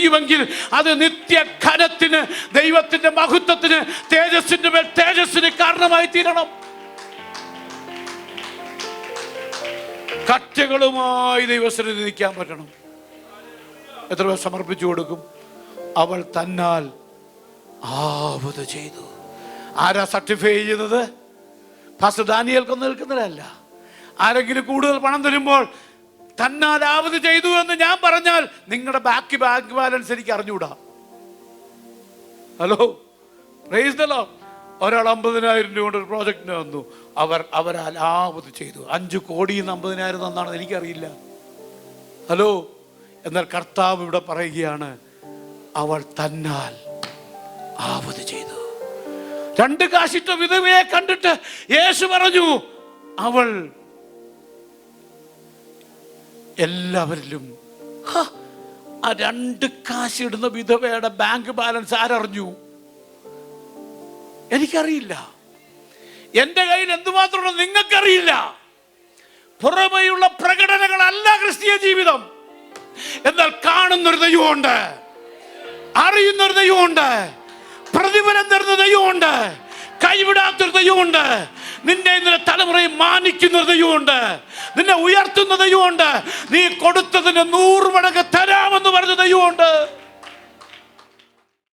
ചെയ്യുമെങ്കിൽ അത് നിത്യ ഘനത്തിന്, ദൈവത്തിന്റെ മഹത്വത്തിന്, തേജസ്സിന്റെ മേൽ തേജസ്സിന് കാരണമായി തീരണം. കറ്റകളുമായി ദൈവസന്നിധി നിൽക്കാൻ പറ്റണം. എത്ര പേർ സമർപ്പിച്ചു കൊടുക്കും? അവൾ തന്നാൽ ആവത് ചെയ്തു. ആരാ സർട്ടിഫൈ ചെയ്യുന്നത്? പാസ്റ്റർ ദാനിയേൽക്കൊന്നും നിൽക്കുന്നതല്ല. ആരെങ്കിലും കൂടുതൽ പണം തരുമ്പോൾ തന്നാൽ ആവത് ചെയ്തു എന്ന് ഞാൻ പറഞ്ഞാൽ നിങ്ങളുടെ ബാങ്ക് ബാലൻസ് എനിക്ക് അറിഞ്ഞുകൂടാ. Hello, praise the Lord. ഒരാൾ 50,000 രൂപ കൊണ്ട് ഒരു പ്രോജക്റ്റിന് വന്നു. അവരാൽ ആവത് ചെയ്തു. 5 കോടി 50,000 തന്നാണെന്ന് എനിക്കറിയില്ല. ഹലോ, എന്നാൽ കർത്താവ് ഇവിടെ പറയുകയാണ്, അവൾ തന്നാൽ ആവത് ചെയ്തു. 2 കാശിട്ട വിധവയെ കണ്ടിട്ട് യേശു പറഞ്ഞു, അവൾ എല്ലാവരിലും. ആ 2 കാശിടുന്ന വിധവയുടെ ബാങ്ക് ബാലൻസ് ആരറിഞ്ഞു? എനിക്കറിയില്ല. എൻ്റെ കയ്യിൽ എന്തുമാത്രമുണ്ട് നിങ്ങൾക്കറിയില്ല. പുറമെയുള്ള പ്രകടനങ്ങളല്ല ക്രിസ്തീയ ജീവിതം. എന്നാൽ കാണുന്നൊരു ദൈവമുണ്ട്, അറിയുന്നൊരു ദൈവമുണ്ട്, പ്രതിഫലം തരുന്ന ദൈവമുണ്ട്, കൈവിടാത്തൊരു ദൈവമുണ്ട്, നിന്നെ ഇന്നലെ തലമുറയെ മാനിക്കുന്ന ദൈവമുണ്ട്, നിന്നെ ഉയർത്തുന്ന ദൈവമുണ്ട്, നീ കൊടുത്തതിന് 100 മടങ്ങ് തരാമെന്ന് പറഞ്ഞ ദൈവമുണ്ട്.